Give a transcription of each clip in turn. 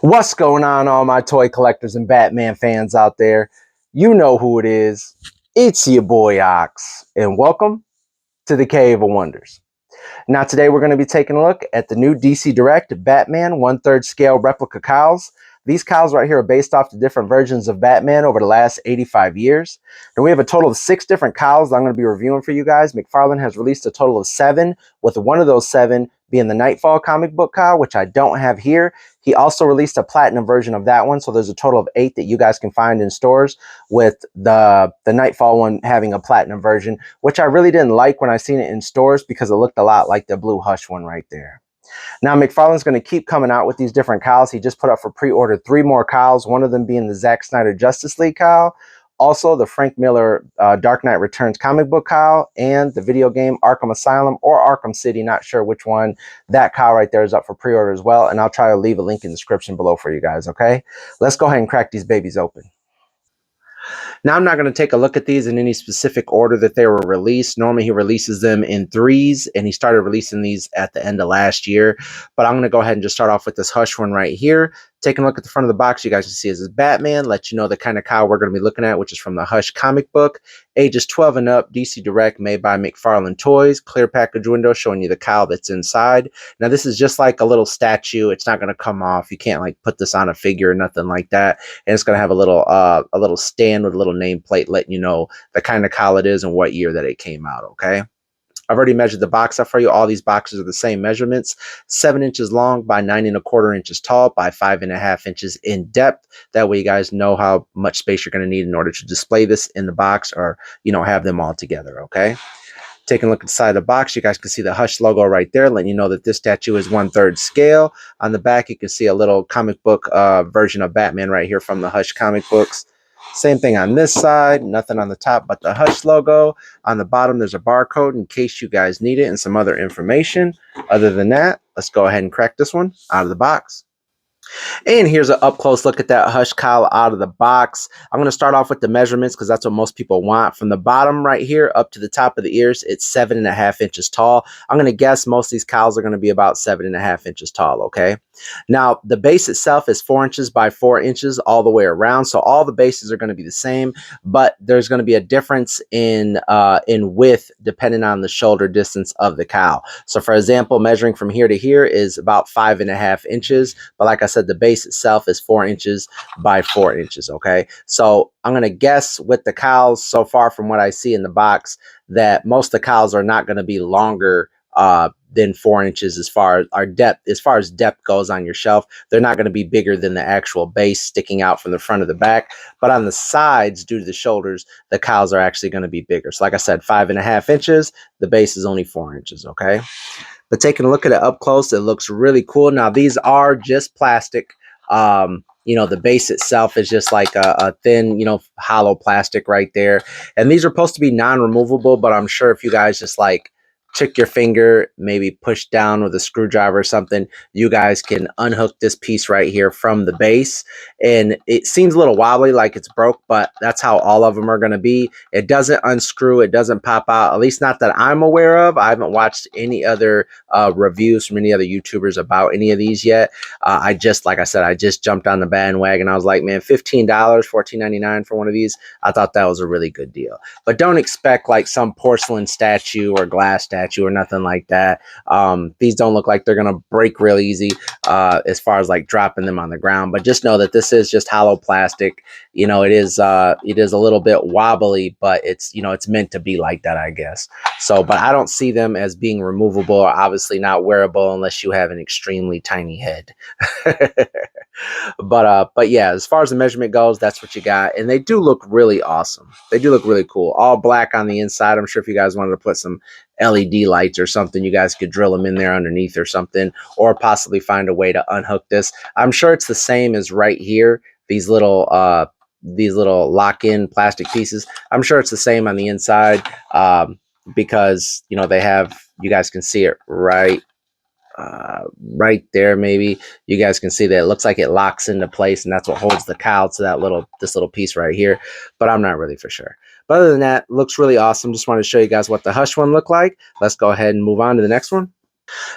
What's going on, all my toy collectors and Batman fans out there? You know who it is. It's your boy Ox, and welcome to the Cave of Wonders. Now, today we're going to be taking a look at the new DC Direct Batman 1/3 scale replica cowls. These cowls right here are based off the different versions of Batman over the last 85 years. And we have a total of 6 different cowls that I'm going to be reviewing for you guys. Mcfarlane has released a total of 7, with one of those 7 being the Nightfall comic book cowl, which I don't have here. He also released a platinum version of that one, so there's a total of 8 that you guys can find in stores, with the Nightfall one having a platinum version, which I really didn't like when I seen it in stores because it looked a lot like the Blue Hush one right there. Now, Mcfarlane's going to keep coming out with these different cowls. He just put up for pre-order 3 more cowls, one of them being the Zack Snyder Justice League cowl, also the Frank Miller Dark Knight Returns comic book cowl, and the video game Arkham Asylum or Arkham City, not sure which one. That cowl right there is up for pre-order as well, and I'll try to leave a link in the description below for you guys, okay? Let's go ahead and crack these babies open. Now, I'm not going to take a look at these in any specific order that they were released. Normally, he releases them in threes, and he started releasing these at the end of last year. But I'm going to go ahead and just start off with this Hush one right here. Taking a look at the front of the box, you guys can see is Batman. Let you know the kind of cowl we're going to be looking at, which is from the Hush comic book. Ages 12 and up, DC Direct, made by Mcfarlane Toys. Clear package window showing you the cowl that's inside. Now, this is just like a little statue. It's not going to come off. You can't like put this on a figure or nothing like that. And it's going to have a little stand with a little nameplate letting you know the kind of cowl it is and what year that it came out, okay? I've already measured the box up for you. All these boxes are the same measurements: 7 inches long by 9¼ inches tall by 5½ inches in depth. That way you guys know how much space you're going to need in order to display this in the box, or, you know, have them all together, okay? Taking a look inside the box, you guys can see the Hush logo right there, letting you know that this statue is 1/3 scale. On the back, you can see a little comic book version of Batman right here from the Hush comic books. Same thing on this side, nothing on the top but the Hush logo. On the bottom, there's a barcode in case you guys need it and some other information. Other than that, let's go ahead and crack this one out of the box. And here's an up-close look at that Hush cowl out of the box. I'm going to start off with the measurements because that's what most people want. From the bottom right here up to the top of the ears, it's 7½ inches tall. I'm going to guess most of these cowls are going to be about 7½ inches tall, okay? Now, the base itself is 4 inches by 4 inches all the way around, so all the bases are going to be the same, but there's going to be a difference in width depending on the shoulder distance of the cowl. So, for example, measuring from here to here is about 5½ inches, but like I said, the base itself is 4 inches by 4 inches, okay? So I'm going to guess with the cowls so far from what I see in the box that most of the cowls are not going to be longer than 4 inches as far as depth goes on your shelf. They're not going to be bigger than the actual base sticking out from the front of the back, but on the sides, due to the shoulders, the cowls are actually going to be bigger. So like I said, 5½ inches, the base is only 4 inches, okay? But taking a look at it up close, it looks really cool. Now, these are just plastic. You know, the base itself is just like a thin, you know, hollow plastic right there. And these are supposed to be non-removable, but I'm sure if you guys just like check your finger, maybe push down with a screwdriver or something, you guys can unhook this piece right here from the base. And it seems a little wobbly, like it's broke, but that's how all of them are going to be. It doesn't unscrew, it doesn't pop out, at least not that I'm aware of. I haven't watched any other reviews from any other YouTubers about any of these yet. Like I said, I just jumped on the bandwagon. I was like, man, $15, $14.99 for one of these. I thought that was a really good deal. But don't expect like some porcelain statue or glass statue or nothing like that. These don't look like they're gonna break real easy as far as like dropping them on the ground, but just know that this is just hollow plastic. You know, it is a little bit wobbly, but it's, you know, it's meant to be like that, I guess. So, but I don't see them as being removable, or obviously not wearable unless you have an extremely tiny head. But yeah, as far as the measurement goes, that's what you got. And they do look really awesome. They do look really cool. All black on the inside. I'm sure if you guys wanted to put some LED lights or something, you guys could drill them in there underneath or something, or possibly find a way to unhook this. I'm sure it's the same as right here. These little lock-in plastic pieces. I'm sure it's the same on the inside because, you know, they have, you guys can see it right there. Maybe you guys can see that it looks like it locks into place, and that's what holds the cowl to this little piece right here, but I'm not really for sure. But other than that, looks really awesome. Just wanted to show you guys what the Hush one looked like. Let's go ahead and move on to the next one.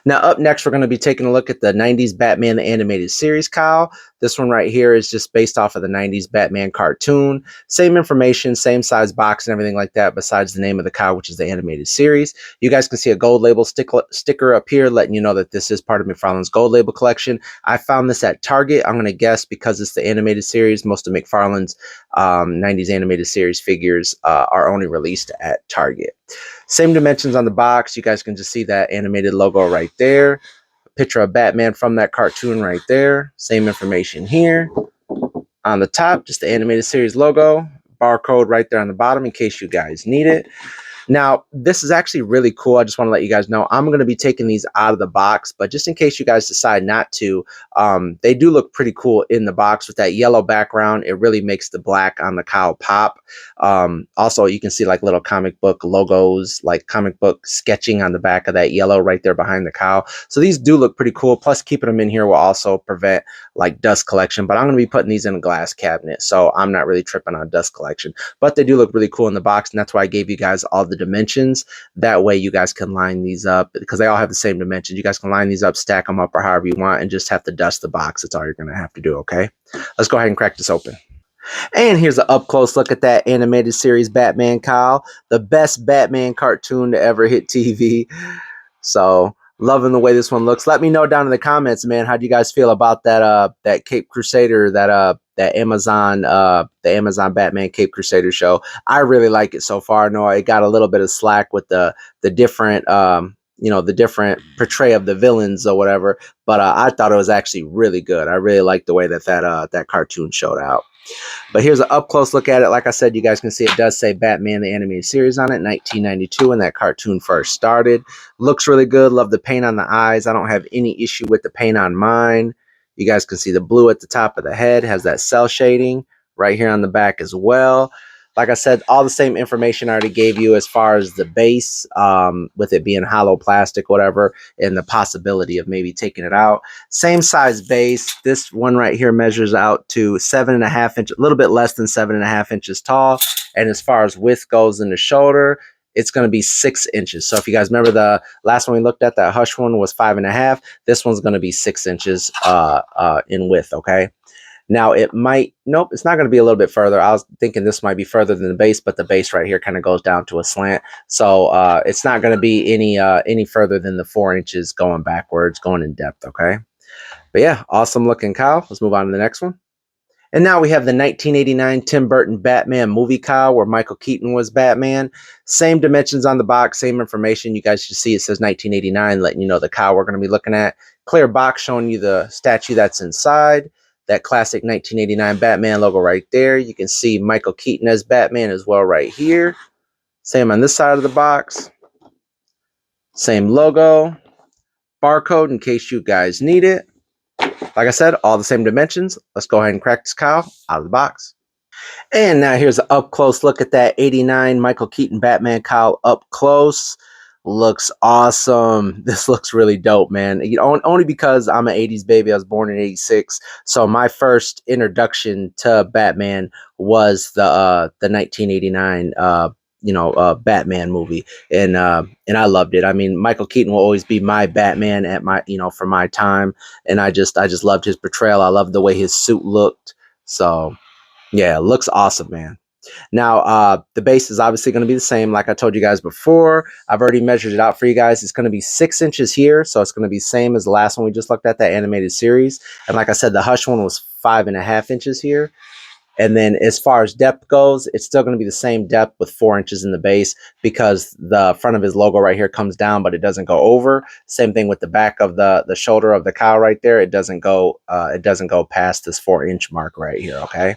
Now, up next, we're going to be taking a look at the 90s Batman the Animated Series cowl. This one right here is just based off of the 90s Batman cartoon. Same information, same size box and everything like that, besides the name of the cowl, which is the animated series. You guys can see a gold label sticker up here letting you know that this is part of Mcfarlane's gold label collection. I found this at Target. I'm going to guess because it's the animated series, most of Mcfarlane's 90s animated series figures are only released at Target. Same dimensions on the box. You guys can just see that animated logo right there. A picture of Batman from that cartoon right there. Same information here. On the top, just the animated series logo. Barcode right there on the bottom in case you guys need it. Now, this is actually really cool. I just want to let you guys know I'm going to be taking these out of the box, but just in case you guys decide not to, they do look pretty cool in the box with that yellow background. It really makes the black on the cowl pop. Also, you can see like little comic book logos, like comic book sketching on the back of that yellow right there behind the cowl. So these do look pretty cool. Plus, keeping them in here will also prevent like dust collection, but I'm going to be putting these in a glass cabinet, so I'm not really tripping on dust collection. But they do look really cool in the box, and that's why I gave you guys all the dimensions. That way you guys can line these up because they all have the same dimensions. You guys can line these up, stack them up, or however you want, and just have to dust the box. That's all you're going to have to do, okay? Let's go ahead and crack this open. And here's an up-close look at that animated series Batman cowl, the best Batman cartoon to ever hit TV. So loving the way this one looks. Let me know down in the comments, man. How do you guys feel about that that Cape Crusader, that Amazon the Amazon Batman Cape Crusader show? I really like it so far. I know I got a little bit of slack with the different the different portray of the villains or whatever, but I thought it was actually really good. I really liked the way that cartoon showed out. But here's an up-close look at it. Like I said, you guys can see it does say Batman the Animated Series on it, 1992, when that cartoon first started. Looks really good. Love the paint on the eyes. I don't have any issue with the paint on mine. You guys can see the blue at the top of the head. Has that cell shading right here on the back as well. Like I said, all the same information I already gave you as far as the base, with it being hollow plastic, whatever, and the possibility of maybe taking it out. Same size base. This one right here measures out to 7.5 inches, a little bit less than 7.5 inches tall. And as far as width goes in the shoulder, it's going to be 6 inches. So if you guys remember the last one we looked at, that Hush one was 5.5. This one's going to be 6 inches in width, okay? Now it might, nope, it's not going to be a little bit further. I was thinking this might be further than the base, but the base right here kind of goes down to a slant. So it's not going to be any further than the 4 inches going backwards, going in depth, okay? But yeah, awesome looking cowl. Let's move on to the next one. And now we have the 1989 Tim Burton Batman movie cowl where Michael Keaton was Batman. Same dimensions on the box, same information. You guys should see it says 1989, letting you know the cowl we're going to be looking at. Clear box showing you the statue that's inside. That classic 1989 Batman logo right there. You can see Michael Keaton as Batman as well right here. Same on this side of the box. Same logo. Barcode in case you guys need it. Like I said, all the same dimensions. Let's go ahead and crack this cowl out of the box. And now here's an up-close look at that 89 Michael Keaton Batman cowl up close. Looks awesome. This looks really dope, man. You know, only because I'm an 80s baby. I was born in 86. So my first introduction to Batman was the 1989 Batman movie, and I loved it. I mean, Michael Keaton will always be my Batman at my, for my time, and I just loved his portrayal. I loved the way his suit looked. So yeah, looks awesome, man. Now, the base is obviously going to be the same. Like I told you guys before, I've already measured it out for you guys. It's going to be 6 inches here. So it's going to be same as the last one we just looked at, that animated series. And like I said, the Hush one was 5.5 inches here. And then as far as depth goes, it's still going to be the same depth with 4 inches in the base because the front of his logo right here comes down, but it doesn't go over. Same thing with the back of the shoulder of the cowl right there. It doesn't go past this 4-inch mark right here. Okay,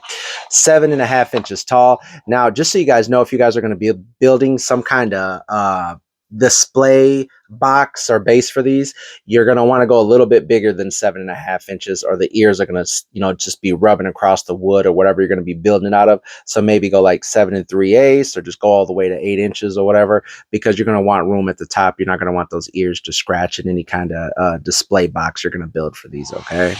7.5 inches tall. Now, just so you guys know, if you guys are going to be building some kind of display box or base for these, you're going to want to go a little bit bigger than 7.5 inches, or the ears are going to just be rubbing across the wood or whatever you're going to be building it out of. So maybe go like 7 3/8, or just go all the way to 8 inches or whatever, because you're going to want room at the top. You're not going to want those ears to scratch in any kind of display box you're going to build for these. Okay,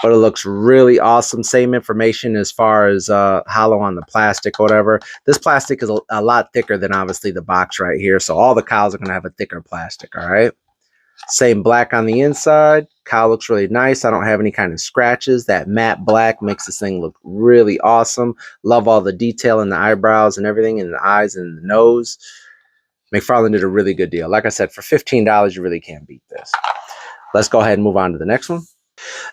but it looks really awesome. Same information as far as hollow on the plastic or whatever. This plastic is a lot thicker than obviously the box right here. So all the cowls are going to have a thicker plastic, all right? Same black on the inside. Cowl looks really nice. I don't have any kind of scratches. That matte black makes this thing look really awesome. Love all the detail in the eyebrows and everything, in the eyes and the nose. Mcfarlane did a really good deal. Like I said, for $15, you really can't beat this. Let's go ahead and move on to the next one.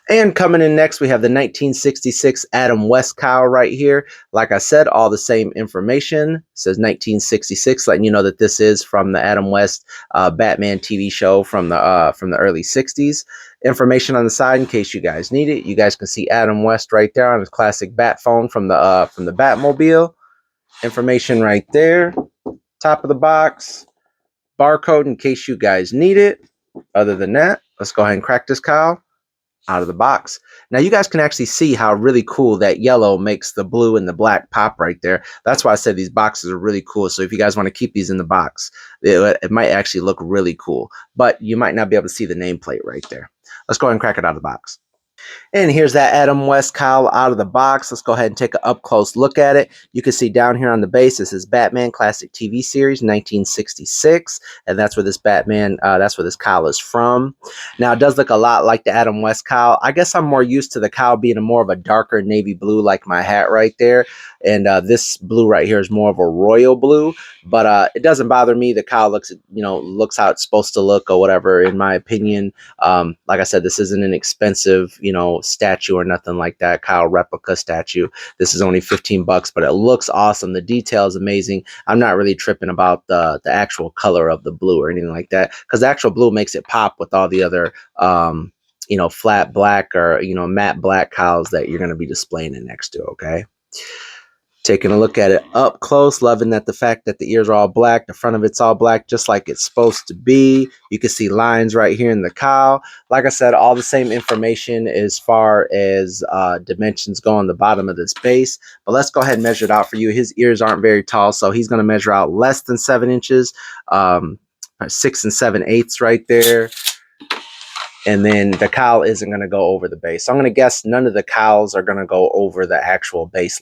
And coming in next, we have the 1966 Adam West cowl right here. Like I said, all the same information. It says 1966, letting you know that this is from the Adam West Batman TV show from the early 60s. Information on the side in case you guys need it. You guys can see Adam West right there on his classic bat phone from the Batmobile. Information right there. Top of the box. Barcode in case you guys need it. Other than that, let's go ahead and crack this cowl out of the box. Now you guys can actually see how really cool that yellow makes the blue and the black pop right there. That's why I said these boxes are really cool. So if you guys want to keep these in the box, it might actually look really cool, but you might not be able to see the nameplate right there. Let's go ahead and crack it out of the box. And here's that Adam West cowl out of the box. Let's go ahead and take an up-close look at it. You can see down here on the base, this is Batman Classic TV Series, 1966. And that's where this that's where this cowl is from. Now, it does look a lot like the Adam West cowl. I guess I'm more used to the cowl being more of a darker navy blue, like my hat right there. And this blue right here is more of a royal blue. But it doesn't bother me. The cowl looks, looks how it's supposed to look or whatever, in my opinion. Like I said, this isn't an expensive, statue or nothing like that. Cowl replica statue. This is only $15, but it looks awesome. The detail is amazing. I'm not really tripping about the actual color of the blue or anything like that, because the actual blue makes it pop with all the other, flat black or, matte black cowls that you're going to be displaying it next to. Okay. Taking a look at it up close, loving that the fact that the ears are all black, the front of it's all black, just like it's supposed to be. You can see lines right here in the cowl. Like I said, all the same information as far as dimensions go on the bottom of this base. But let's go ahead and measure it out for you. His ears aren't very tall, so he's going to measure out less than 7 inches, 6 7/8 right there. And then the cowl isn't going to go over the base. So I'm going to guess none of the cowls are going to go over the actual base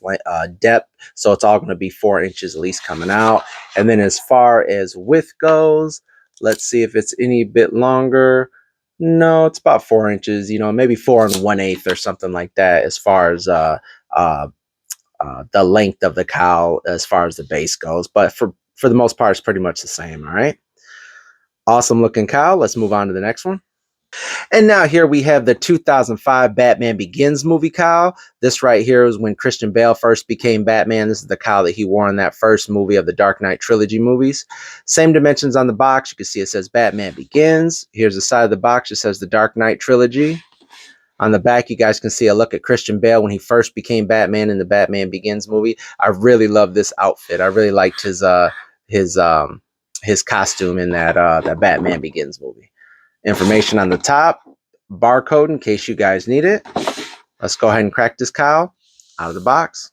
depth. So it's all going to be 4 inches at least coming out. And then as far as width goes, let's see if it's any bit longer. No, it's about 4 inches, maybe 4 1/8 or something like that as far as the length of the cowl as far as the base goes. But for the most part, it's pretty much the same. All right. Awesome looking cowl. Let's move on to the next one. And now here we have the 2005 Batman Begins movie cowl. This right here is when Christian Bale first became Batman. This is the cowl that he wore in that first movie of the Dark Knight trilogy movies. Same dimensions on the box. You can see it says Batman Begins. Here's the side of the box. It says the Dark Knight trilogy. On the back, you guys can see a look at Christian Bale when he first became Batman in the Batman Begins movie. I really love this outfit. I really liked his costume in that Batman Begins movie. Information on the top, barcode in case you guys need it. Let's go ahead and crack this cowl out of the box.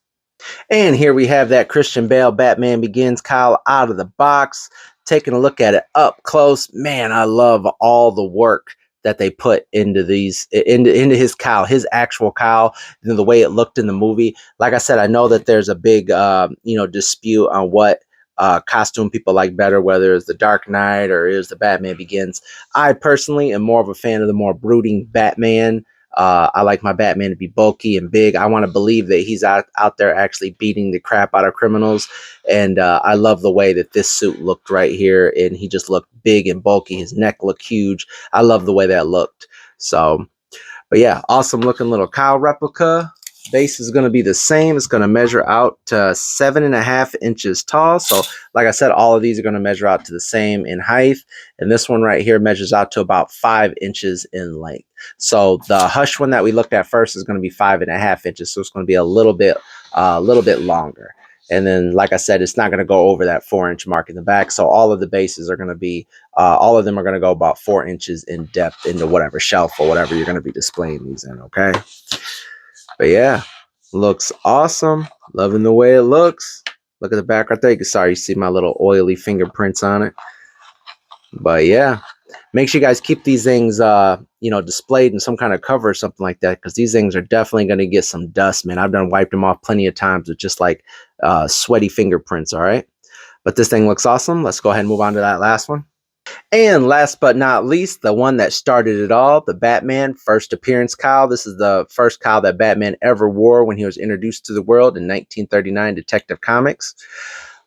And here we have that Christian Bale Batman Begins cowl out of the box. Taking a look at it up close. Man, I love all the work that they put into into his cowl, his actual cowl, the way it looked in the movie. Like I said, I know that there's a big dispute on what costume people like better, whether it's the Dark Knight or is the Batman Begins. I personally am more of a fan of the more brooding Batman. I like my Batman to be bulky and big. I want to believe that he's out there actually beating the crap out of criminals. And I love the way that this suit looked right here. And he just looked big and bulky. His neck looked huge. I love the way that looked. So, but yeah, awesome looking little cowl replica. Base is going to be the same. It's going to measure out to 7.5 inches tall. So like I said, all of these are going to measure out to the same in height. And this one right here measures out to about 5 inches in length. So the Hush one that we looked at first is going to be 5.5 inches. So it's going to be a little bit longer. And then, like I said, it's not going to go over that 4-inch mark in the back. So all of the bases are going to be, all of them are going to go about 4 inches in depth into whatever shelf or whatever you're going to be displaying these in. Okay. But yeah, looks awesome. Loving the way it looks. Look at the back right there. You see my little oily fingerprints on it. But yeah, make sure you guys keep these things, displayed in some kind of cover or something like that, because these things are definitely going to get some dust, man. I've done wiped them off plenty of times with just like sweaty fingerprints. All right. But this thing looks awesome. Let's go ahead and move on to that last one. And last but not least, the one that started it all, the Batman first appearance cowl. This is the first cowl that Batman ever wore when he was introduced to the world in 1939 Detective Comics.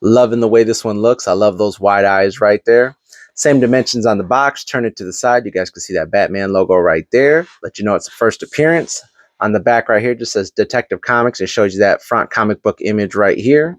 Loving the way this one looks. I love those wide eyes right there. Same dimensions on the box. Turn it to the side. You guys can see that Batman logo right there. Let you know it's a first appearance. On the back right here just says Detective Comics. It shows you that front comic book image right here.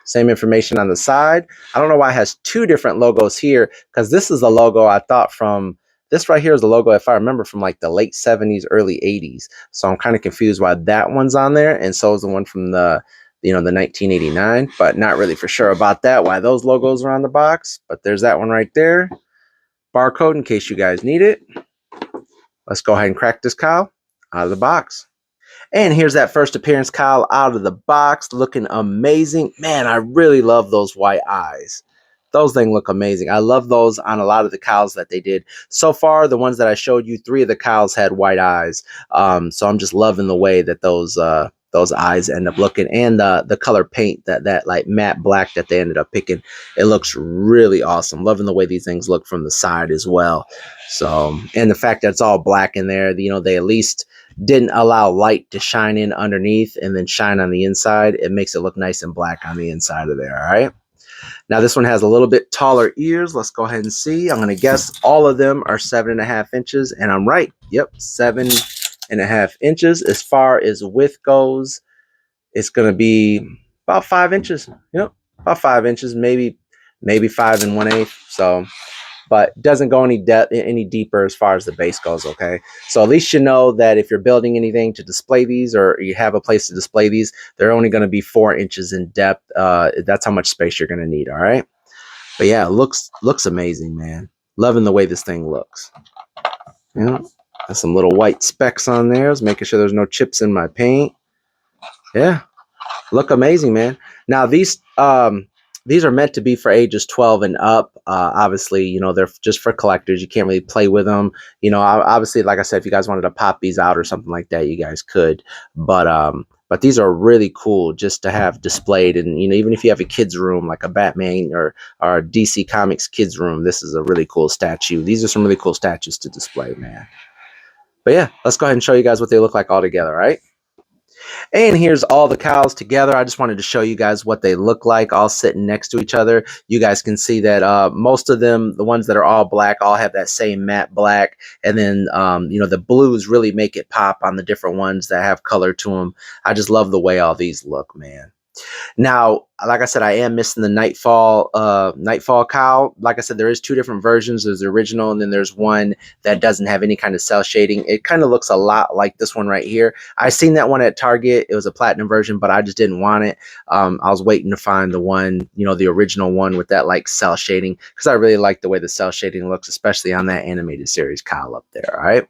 Same information on the side. I don't know why it has two different logos here, because this is a logo I thought from, this right here is the logo, if I remember, from like the late 70s, early 80s. So I'm kind of confused why that one's on there, and so is the one from the 1989, but not really for sure about that, why those logos are on the box. But there's that one right there. Barcode in case you guys need it. Let's go ahead and crack this cowl out of the box. And here's that first appearance cowl out of the box, looking amazing. Man, I really love those white eyes. Those things look amazing. I love those on a lot of the cowls that they did. So far, the ones that I showed you, 3 of the cowls had white eyes. So I'm just loving the way that those eyes end up looking, and the color paint, that like matte black that they ended up picking. It looks really awesome. Loving the way these things look from the side as well. So, and the fact that it's all black in there, they at least didn't allow light to shine in underneath and then shine on the inside. It makes it look nice and black on the inside of there. All right. Now this one has a little bit taller ears. Let's go ahead and see. I'm going to guess all of them are 7.5 inches, and I'm right. Yep, 7.5 inches. As far as width goes, it's going to be about 5 inches. Yep, about 5 inches, maybe 5 1/8. So, but doesn't go any deeper as far as the base goes. Okay, so at least you know that if you're building anything to display these, or you have a place to display these, they're only going to be 4 inches in depth. That's how much space you're going to need. All right, but yeah, it looks amazing, man. Loving the way this thing looks. Yeah, there's some little white specks on there, just making sure there's no chips in my paint. Yeah, look amazing, man. Now these are meant to be for ages 12 and up. Obviously, they're just for collectors. You can't really play with them. Obviously, like I said, if you guys wanted to pop these out or something like that, you guys could. But these are really cool just to have displayed. And, even if you have a kid's room, like a Batman or a DC Comics kids room, this is a really cool statue. These are some really cool statues to display, man. But yeah, let's go ahead and show you guys what they look like all together, right? And here's all the cowls together. I just wanted to show you guys what they look like all sitting next to each other. You guys can see that most of them, the ones that are all black, all have that same matte black. And then, the blues really make it pop on the different ones that have color to them. I just love the way all these look, man. Now, like I said, I am missing the Nightfall cowl. Like I said, there is 2 different versions. There's the original, and then there's one that doesn't have any kind of cell shading. It kind of looks a lot like this one right here. I seen that one at Target. It was a platinum version, but I just didn't want it. I was waiting to find the one, the original one with that like cell shading, because I really like the way the cell shading looks, especially on that animated series cowl up there. All right.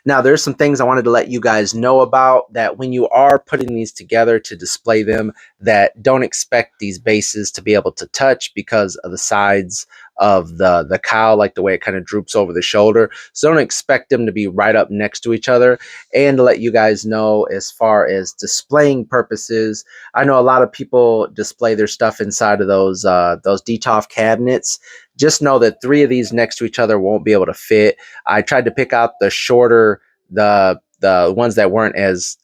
Now, there's some things I wanted to let you guys know about, that when you are putting these together to display them, that don't expect these bases to be able to touch because of the sides of the cowl, like the way it kind of droops over the shoulder. So don't expect them to be right up next to each other. And to let you guys know, as far as displaying purposes, I know a lot of people display their stuff inside of those DTOF cabinets. Just know that 3 of these next to each other won't be able to fit. I tried to pick out the shorter, the ones that weren't as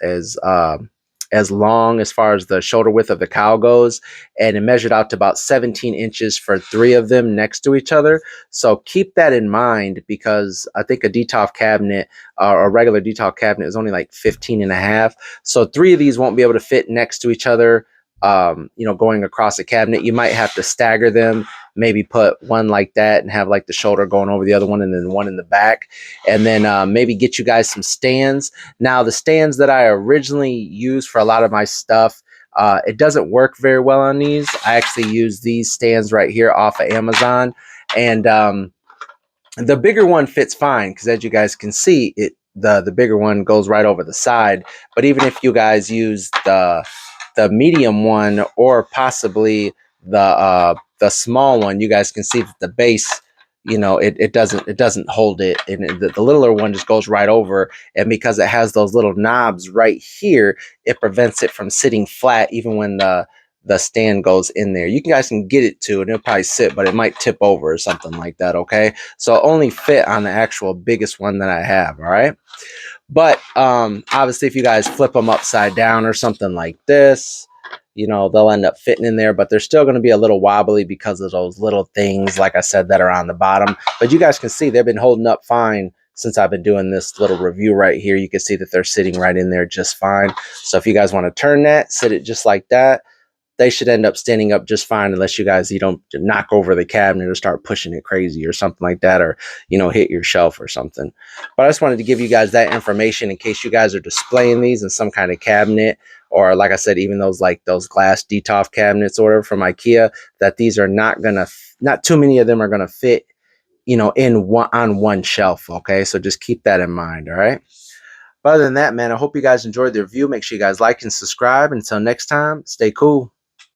long as far as the shoulder width of the cowl goes, and it measured out to about 17 inches for 3 of them next to each other. So keep that in mind, because I think a DTOF cabinet, or a regular DTOF cabinet, is only like 15.5. So 3 of these won't be able to fit next to each other. Going across the cabinet, you might have to stagger them, maybe put one like that and have like the shoulder going over the other one, and then one in the back, and then maybe get you guys some stands. Now, the stands that I originally used for a lot of my stuff, it doesn't work very well on these. I actually use these stands right here off of Amazon, and the bigger one fits fine, because as you guys can see, the bigger one goes right over the side. But even if you guys use the medium one, or possibly the small one, you guys can see that the base, it doesn't hold it, and the littler one just goes right over. And because it has those little knobs right here, it prevents it from sitting flat, even when the the stand goes in there. You guys can get it too, and it'll probably sit, but it might tip over or something like that, okay? So it'll only fit on the actual biggest one that I have, all right? But obviously, if you guys flip them upside down or something like this, you know, they'll end up fitting in there, but they're still going to be a little wobbly because of those little things, like I said, that are on the bottom. But you guys can see they've been holding up fine since I've been doing this little review right here. You can see that they're sitting right in there just fine. So if you guys want to turn that, sit it just like that, they should end up standing up just fine, unless you guys, you don't knock over the cabinet or start pushing it crazy or something like that, or, you know, hit your shelf or something. But I just wanted to give you guys that information in case you guys are displaying these in some kind of cabinet, or like I said, even those like those glass Detolf cabinets or whatever from IKEA, that these are not too many of them are gonna fit, you know, on one shelf. Okay, so just keep that in mind. All right. But other than that, man, I hope you guys enjoyed the review. Make sure you guys like and subscribe. Until next time, stay cool.